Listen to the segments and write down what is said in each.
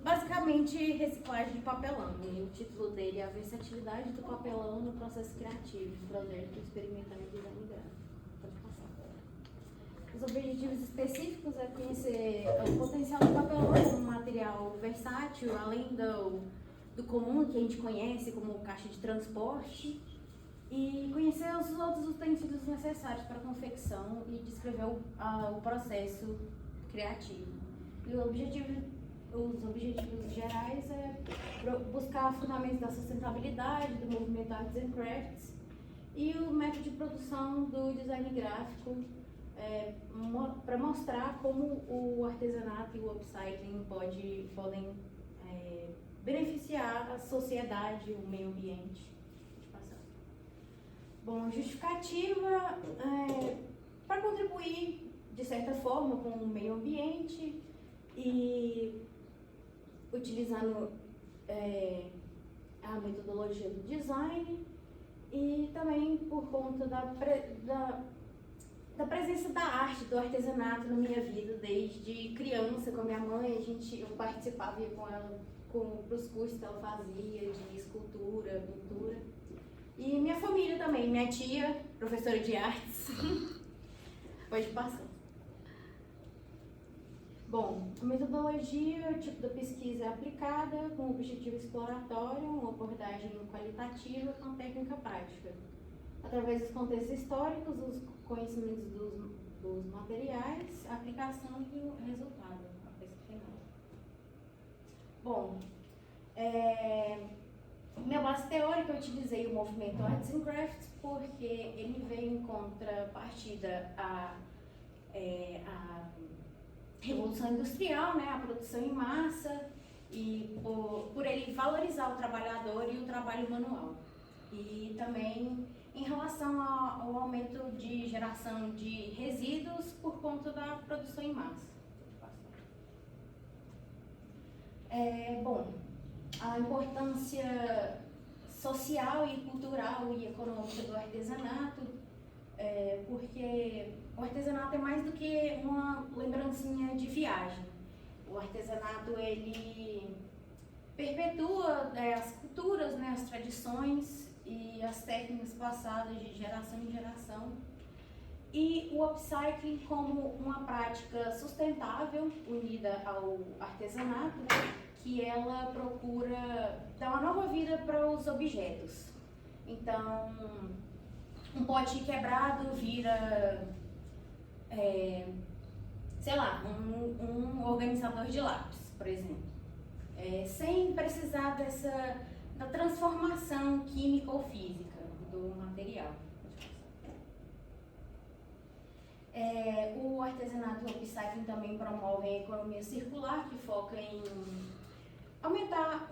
basicamente reciclagem de papelão. E o título dele é A Versatilidade do Papelão no Processo Criativo, projeto experimental e design gráfico. Pode passar. Os objetivos específicos é conhecer o potencial do papelão como um material versátil, além do comum que a gente conhece como caixa de transporte, e conhecer os outros utensílios necessários para a confecção e descrever o processo criativo. E os objetivos gerais é buscar fundamentos da sustentabilidade, do movimento Arts and Crafts e o método de produção do design gráfico, para mostrar como o artesanato e o upcycling podem beneficiar a sociedade, o meio ambiente. Bom, justificativa para contribuir de certa forma com o meio ambiente e utilizando a metodologia do design, e também por conta da presença da arte, do artesanato na minha vida. Desde criança, com a minha mãe, eu participava com ela os cursos que ela fazia de escultura, pintura. E minha família também, minha tia, professora de artes. Pode passar. Bom, a metodologia, o tipo da pesquisa é aplicada com objetivo exploratório, uma abordagem qualitativa com técnica prática. Através dos contextos históricos, os conhecimentos dos materiais, a aplicação e o resultado, a peça final. Bom, minha base teórica, eu utilizei o movimento Arts and Crafts porque ele veio em contrapartida à Revolução Industrial, né, a produção em massa, e por ele valorizar o trabalhador e o trabalho manual. E também em relação ao aumento de geração de resíduos por conta da produção em massa. Bom, a importância social e cultural e econômica do artesanato, porque o artesanato é mais do que uma lembrancinha de viagem. O artesanato, ele perpetua as culturas, né, as tradições e as técnicas passadas de geração em geração. E o upcycling como uma prática sustentável unida ao artesanato, que ela procura dar uma nova vida para os objetos. Então, um pote quebrado vira, sei lá, um organizador de lápis, por exemplo. Sem precisar da transformação química ou física do material. O artesanato e o upcycling também promovem a economia circular, que foca em aumentar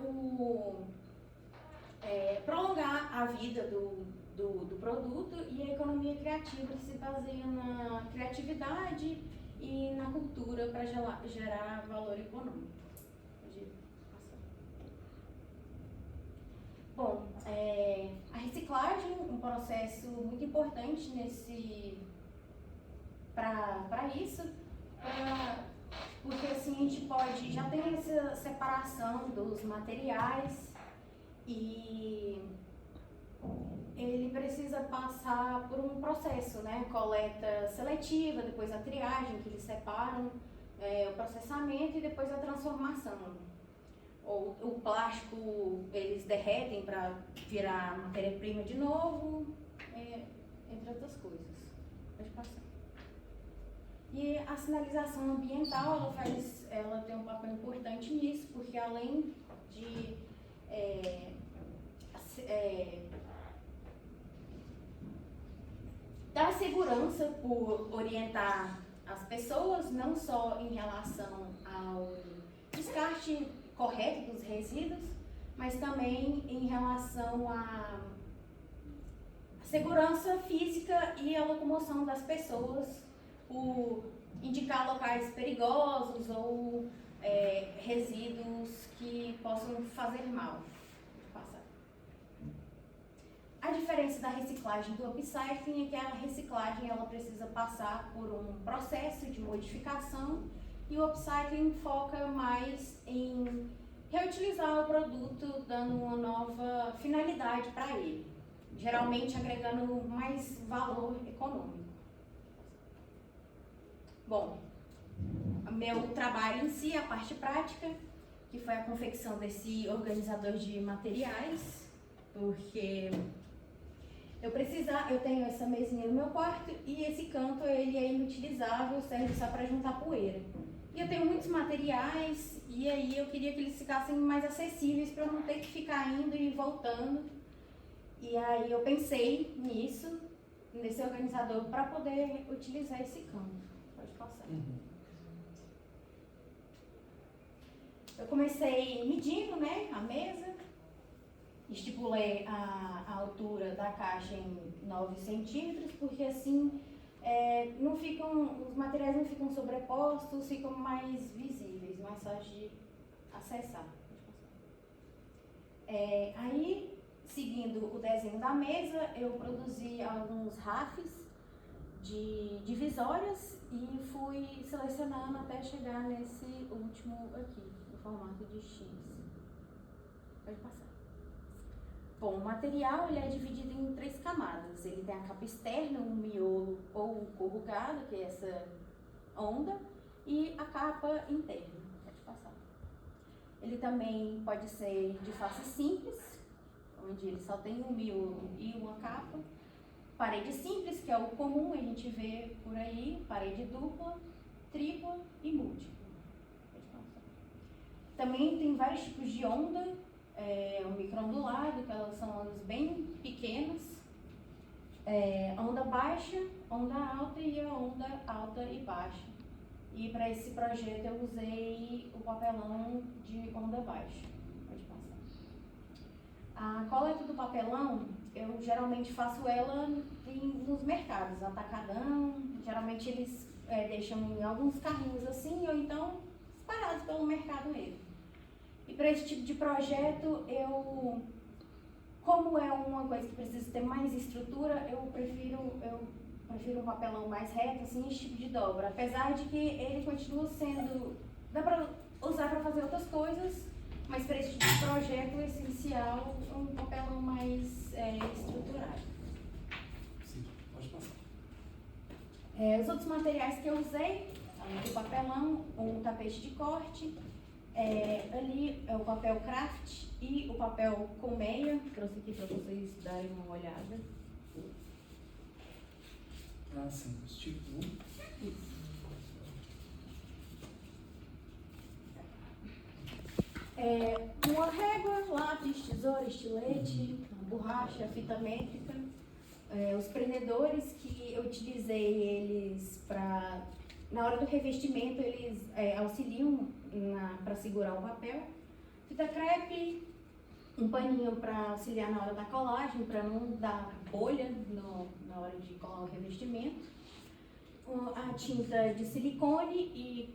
prolongar a vida do produto, e a economia criativa, que se baseia na criatividade e na cultura para gerar valor econômico. Bom, a reciclagem, um processo muito importante para isso, porque assim a gente já tem essa separação dos materiais, e ele precisa passar por um processo, né? Coleta seletiva, depois a triagem, que eles separam, o processamento e depois a transformação. O plástico eles derretem para virar matéria-prima de novo, entre outras coisas. Pode passar. E a sinalização ambiental, ela tem um papel importante nisso, porque além de dar segurança por orientar as pessoas, não só em relação ao descarte correto dos resíduos, mas também em relação à segurança física e a locomoção das pessoas, por indicar locais perigosos ou resíduos que possam fazer mal. A diferença da reciclagem e do upcycling é que a reciclagem ela precisa passar por um processo de modificação, e o upcycling foca mais em reutilizar o produto dando uma nova finalidade para ele, geralmente agregando mais valor econômico. Bom, meu trabalho em si, a parte prática, que foi a confecção desse organizador de materiais, porque eu tenho essa mesinha no meu quarto e esse canto ele é inutilizável, serve só para juntar poeira. E eu tenho muitos materiais e aí eu queria que eles ficassem mais acessíveis para eu não ter que ficar indo e voltando. E aí eu pensei nisso, nesse organizador, para poder utilizar esse canto. Pode passar. Eu comecei medindo, né, a mesa, estipulei a altura da caixa em 9 centímetros, porque assim os materiais não ficam sobrepostos, ficam mais visíveis, mais fácil de acessar. Aí, seguindo o desenho da mesa, eu produzi alguns rafes de divisórias e fui selecionando até chegar nesse último aqui, no formato de X. Pode passar. Bom, o material ele é dividido em 3 camadas. Ele tem a capa externa, um miolo ou um corrugado, que é essa onda, e a capa interna. Pode passar. Ele também pode ser de face simples, onde ele só tem um miolo e uma capa. Parede simples, que é o comum, a gente vê por aí, parede dupla, tripla e múltipla. Também tem vários tipos de onda, o microondulado, que elas são ondas bem pequenas, onda baixa, onda alta e a onda alta e baixa. E para esse projeto eu usei o papelão de onda baixa. Pode passar. A coleta do papelão, eu geralmente faço ela nos mercados, atacadão. Geralmente eles deixam em alguns carrinhos assim, ou então espalhados pelo mercado mesmo. E para esse tipo de projeto, como é uma coisa que precisa ter mais estrutura, eu prefiro um papelão mais reto, assim, esse tipo de dobra. Apesar de que ele continua sendo, dá para usar para fazer outras coisas, mas para esse tipo de projeto, o essencial é um papelão mais estruturado. Sim, pode passar. Os outros materiais que eu usei, além do papelão, um tapete de corte, ali é o papel craft e o papel colmeia, trouxe aqui para vocês darem uma olhada. Ah, sim, tipo 1. Uma régua, lápis, tesoura, estilete, borracha, fita métrica. Os prendedores que eu utilizei eles na hora do revestimento, eles auxiliam para segurar o papel. Fita crepe, um paninho para auxiliar na hora da colagem, para não dar bolha na hora de colar o revestimento. A tinta de silicone e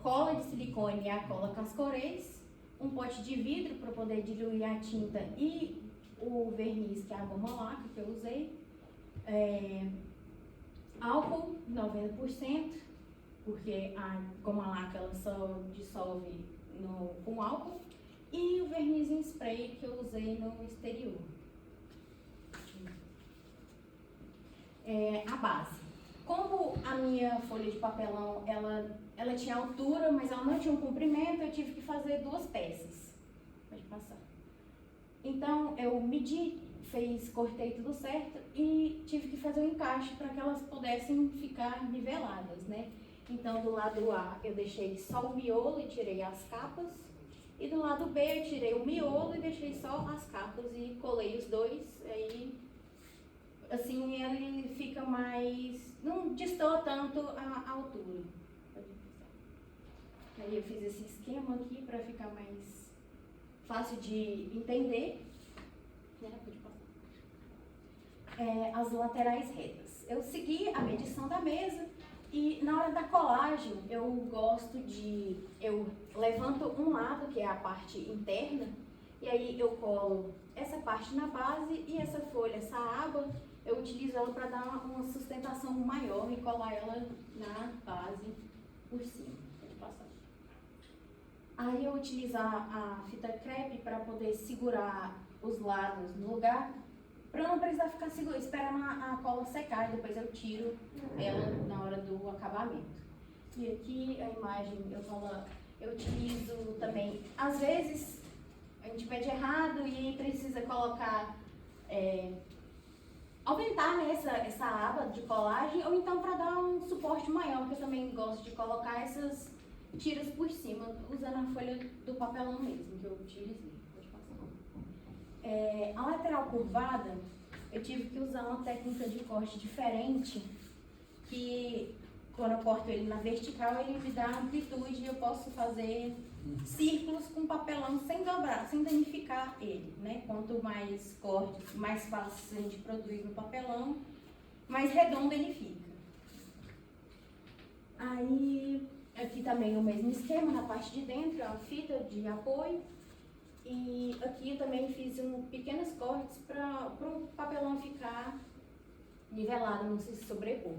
cola de silicone e a cola cascorês. Um pote de vidro para poder diluir a tinta e o verniz, que é a goma laca que eu usei. Álcool 90%, porque a goma laca ela só dissolve com álcool. E o verniz em spray que eu usei no exterior. A base. Como a minha folha de papelão, ela tinha altura, mas ela não tinha um comprimento, eu tive que fazer 2 peças. Pode passar. Então, eu medi, cortei tudo certo e tive que fazer um encaixe para que elas pudessem ficar niveladas, né? Então, do lado A, eu deixei só o miolo e tirei as capas. E do lado B, eu tirei o miolo e deixei só as capas e colei os dois. Aí, assim, ele fica mais... não destoa tanto a altura. Aí eu fiz esse esquema aqui para ficar mais fácil de entender. Pode passar. As laterais retas. Eu segui a medição da mesa e na hora da colagem eu levanto um lado, que é a parte interna, e aí eu colo essa parte na base e essa folha, essa aba, eu utilizo ela para dar uma sustentação maior e colar ela na base por cima. Pode passar. Aí eu utilizo a fita crepe para poder segurar os lados no lugar, para não precisar ficar esperando a cola secar, e depois eu tiro ela na hora do acabamento. E aqui a imagem eu utilizo também, às vezes a gente pede errado e precisa colocar, aumentar, né, essa aba de colagem, ou então para dar um suporte maior, que eu também gosto de colocar essas tiras por cima, usando a folha do papelão mesmo, que eu utilizei. Pode passar. A lateral curvada, eu tive que usar uma técnica de corte diferente, que quando eu corto ele na vertical, ele me dá amplitude e eu posso fazer círculos com papelão sem dobrar, sem danificar ele, né? Quanto mais cortes, mais fácil a gente produz no papelão, mais redondo ele fica. Aí, aqui também o mesmo esquema, na parte de dentro, a fita de apoio. E aqui eu também fiz pequenos cortes para o papelão ficar nivelado, não se sobrepor.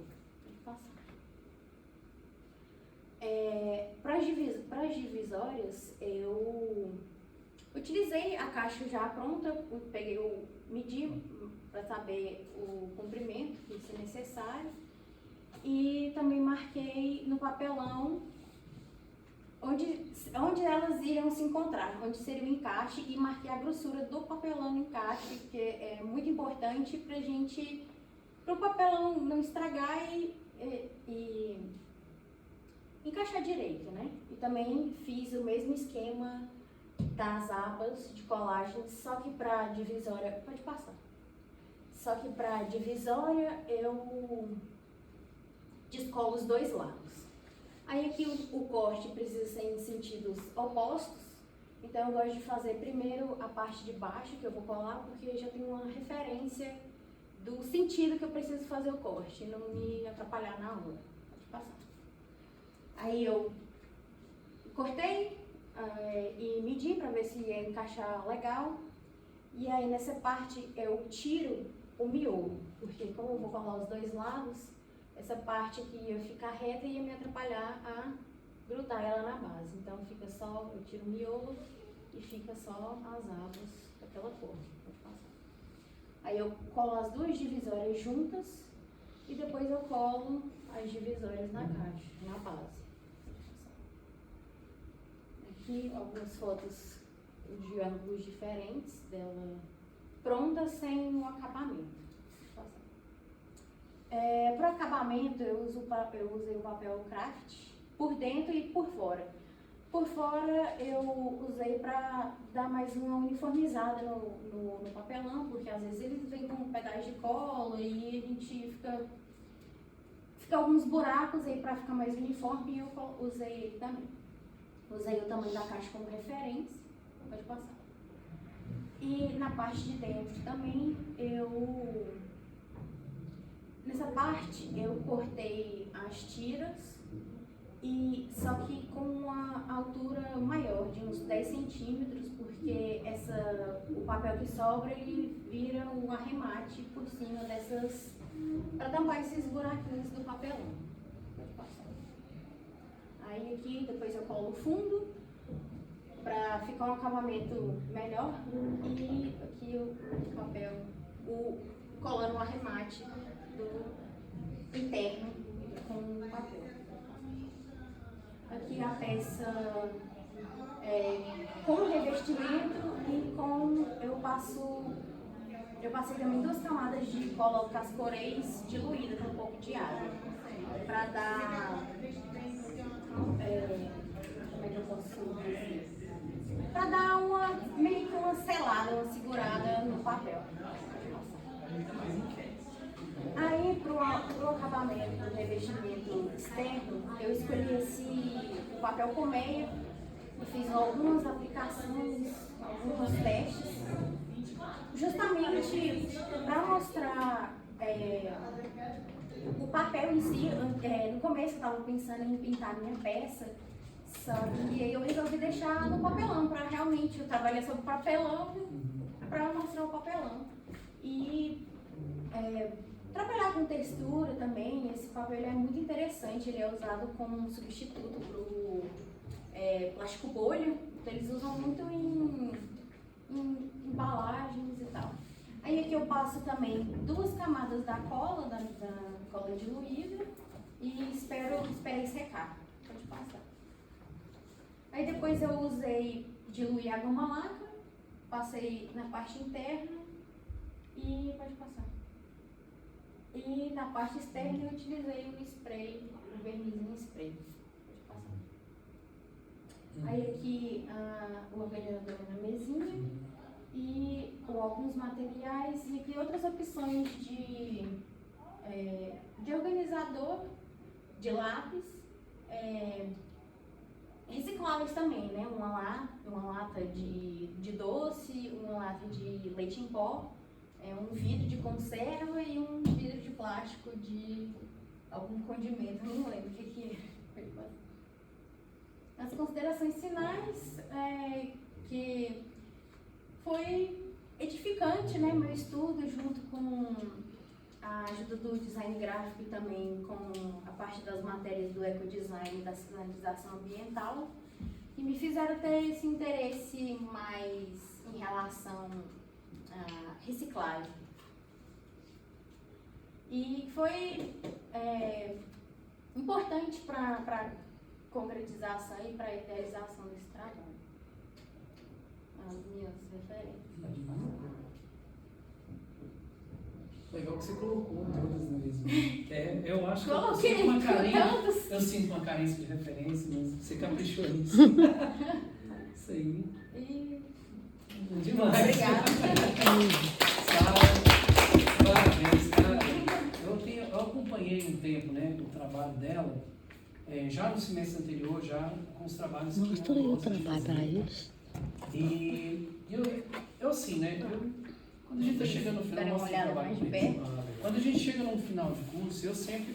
Para as divisórias, eu utilizei a caixa já pronta, medi para saber o comprimento que isso é necessário, e também marquei no papelão onde elas iriam se encontrar, onde seria o encaixe, e marquei a grossura do papelão no encaixe, que é muito importante para o papelão não estragar e encaixar direito, né? E também fiz o mesmo esquema das abas de colagem, só que para divisória, pode passar. Só que para divisória eu descolo os dois lados. Aí aqui o corte precisa ser em sentidos opostos, então eu gosto de fazer primeiro a parte de baixo que eu vou colar, porque eu já tenho uma referência do sentido que eu preciso fazer o corte, não me atrapalhar na hora. Pode passar. Aí eu cortei e medi para ver se ia encaixar legal. E aí nessa parte eu tiro o miolo, porque como eu vou colar os dois lados, essa parte aqui ia ficar reta e ia me atrapalhar a grudar ela na base. Então fica só, eu tiro o miolo e fica só as abas daquela cor. Pode passar. Aí eu colo as duas divisórias juntas e depois eu colo as divisórias na caixa, na base. Aqui algumas fotos de ângulos diferentes dela pronta sem o acabamento. Para o acabamento eu usei o papel craft por dentro e por fora. Por fora eu usei para dar mais uma uniformizada no papelão, porque às vezes eles vêm com um pedaço de cola e a gente fica alguns buracos aí para ficar mais uniforme, e eu usei ele também. Usei o tamanho da caixa como referência, pode passar. E na parte de dentro também, nessa parte eu cortei as tiras, só que com uma altura maior, de uns 10 centímetros, porque o papel que sobra, ele vira um arremate por cima dessas, para tampar esses buraquinhos do papelão. Aí aqui depois eu colo o fundo para ficar um acabamento melhor, e aqui o papel, colando o arremate do interno com o papel. Aqui a peça com revestimento e eu passei também 2 camadas de cola cascoreis diluída com um pouco de água para dar como é que eu posso dizer? Para dar meio que uma selada, uma segurada no papel. Aí pro acabamento do revestimento externo, eu escolhi o papel colmeia e fiz algumas aplicações, alguns testes, justamente para mostrar o papel em si. No começo eu estava pensando em pintar minha peça, só que eu resolvi deixar no papelão, para realmente eu trabalhar sobre papelão, para mostrar o papelão. E trabalhar com textura também, esse papel é muito interessante, ele é usado como um substituto plástico bolha, então eles usam muito em embalagens e tal. Aí aqui eu passo também 2 camadas da cola, da cola diluída, e esperei secar. Pode passar. Aí depois eu diluí água malaca, passei na parte interna e pode passar. E na parte externa eu utilizei o spray, o verniz em spray. Pode passar. Aí aqui o organizador na mesinha e com alguns materiais e aqui outras opções de organizador, de lápis, recicláveis também, né? Uma lata de doce, uma lata de leite em pó, um vidro de conserva e um vidro de plástico de algum condimento, não lembro o que é. As considerações finais, que foi edificante, né? Meu estudo junto com a ajuda do design gráfico e também com a parte das matérias do ecodesign e da sinalização ambiental, que me fizeram ter esse interesse mais em relação à reciclagem. E foi importante para a concretização e para a idealização desse trabalho. As minhas referências. Legal que você colocou todas mesmo. Eu acho que eu sinto uma carência de referência, mas você caprichou nisso. Isso aí. Demais. Obrigada. Parabéns, cara. Eu acompanhei um tempo, né, o trabalho dela, já no semestre anterior, já com os trabalhos que mostra aí o trabalho para eles. E eu assim, né, quando a gente está chegando no final do trabalho, quando a gente chega no final de curso, eu sempre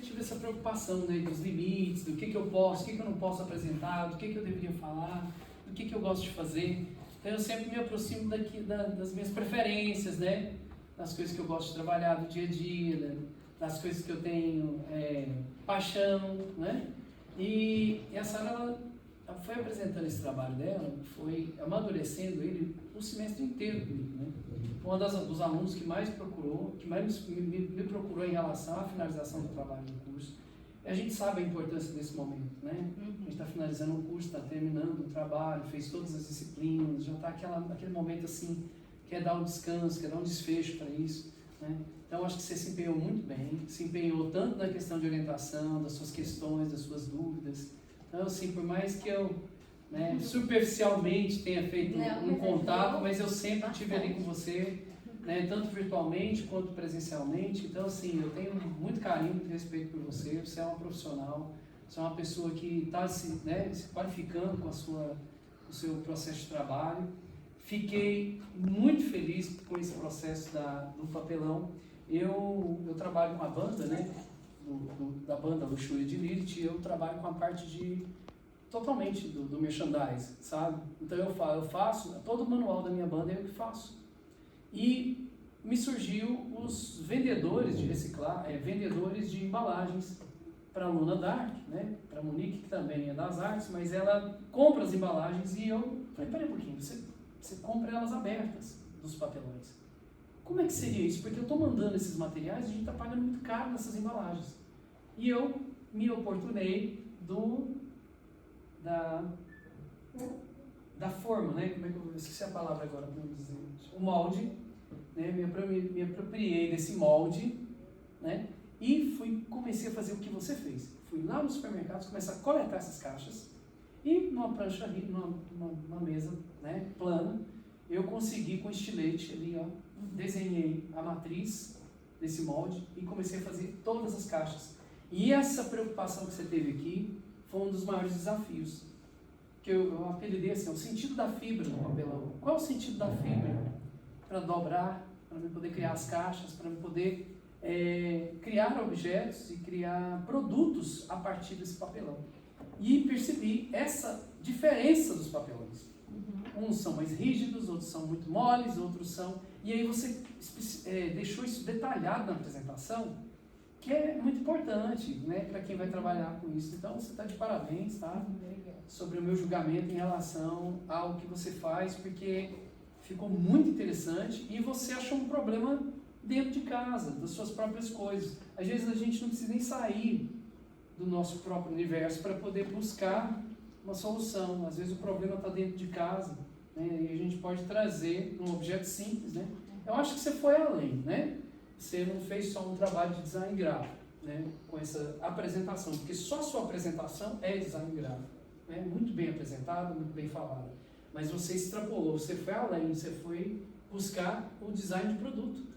tive essa preocupação, né, dos limites, do que eu posso, o que eu não posso apresentar, do que eu deveria falar, do que eu gosto de fazer. Então eu sempre me aproximo das minhas preferências, né, das coisas que eu gosto de trabalhar do dia a dia, né, das coisas que eu tenho paixão, né. E a Sara, ela foi apresentando esse trabalho dela, foi amadurecendo ele o semestre inteiro comigo, né. Uma dos alunos que mais me procurou em relação à finalização do trabalho do curso. E a gente sabe a importância desse momento, né? A gente está finalizando o curso, está terminando o trabalho, fez todas as disciplinas, já está aquele momento assim, quer dar um descanso, quer dar um desfecho para isso, né? Então, acho que você se empenhou muito bem, se empenhou tanto na questão de orientação, das suas questões, das suas dúvidas. Então, assim, por mais que eu superficialmente tenha feito um contato, mas eu sempre estive ali com você, né, tanto virtualmente quanto presencialmente. Então, assim, eu tenho muito carinho, muito respeito por você. Você é uma profissional, você é uma pessoa que está se qualificando com o seu processo de trabalho. Fiquei muito feliz com esse processo do papelão. Eu trabalho com a banda, né, da banda Luxúria de Lilith, e eu trabalho com a parte totalmente do merchandise, sabe? Então eu faço, todo o manual da minha banda eu que faço. E me surgiu os vendedores de vendedores de embalagens para a Luna Dark, né? Para a Monique, que também é das artes, mas ela compra as embalagens e eu falei, peraí um pouquinho, você compra elas abertas dos papelões. Como é que seria isso? Porque eu estou mandando esses materiais e a gente está pagando muito caro nessas embalagens. E eu me oportunei da forma, né? Como é que eu esqueci a palavra agora para dizer? O molde, né? Me apropriei desse molde, né? E comecei a fazer o que você fez. Fui lá nos supermercados, começar a coletar essas caixas e numa prancha ali, numa mesa, né, plana, eu consegui com estilete ali, ó, desenhei a matriz desse molde e comecei a fazer todas as caixas. E essa preocupação que você teve aqui foi um dos maiores desafios, que eu apelidei assim, o sentido da fibra no papelão. Qual é o sentido da fibra? Para dobrar, para eu poder criar as caixas, para eu poder criar objetos e criar produtos a partir desse papelão. E percebi essa diferença dos papelões. Uns são mais rígidos, outros são muito moles, outros são... E aí você deixou isso detalhado na apresentação, que é muito importante, né, para quem vai trabalhar com isso. Então, você está de parabéns, tá? Sobre o meu julgamento em relação ao que você faz, porque ficou muito interessante e você achou um problema dentro de casa, das suas próprias coisas. Às vezes a gente não precisa nem sair do nosso próprio universo para poder buscar uma solução. Às vezes o problema está dentro de casa, né? E a gente pode trazer um objeto simples, né? Eu acho que você foi além, né? Você não fez só um trabalho de design gráfico, né? Com essa apresentação, porque só a sua apresentação é design gráfico, né? Muito bem apresentada, muito bem falada. Mas você extrapolou, você foi além, você foi buscar o design de produto.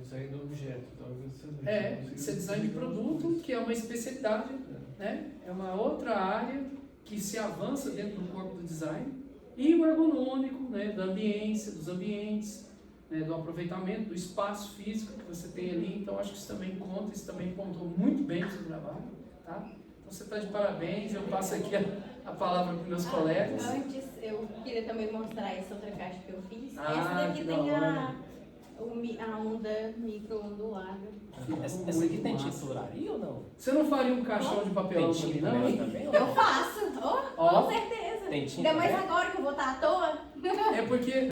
Design do objeto. Isso é design de produto, que é uma especialidade, né? É uma outra área que se avança dentro do corpo do design. E o ergonômico, né? Da ambiência, dos ambientes, né? Do aproveitamento, do espaço físico que você tem ali. Então, acho que isso também conta, isso também pontuou muito bem o seu trabalho, tá? Então, você está de parabéns. Eu passo aqui a palavra para os meus colegas. Antes, eu queria também mostrar essa outra caixa que eu fiz. Ah, Essa daqui que tem da hora. a onda micro-ondulada. Essa aqui tem tinturaria ou não? Você não faria um caixão de papelão Tem para mim, tinta não? nela também ou Eu não? faço, Ó. com certeza. Tem tinta Ainda mais também? agora que eu vou estar à toa. É porque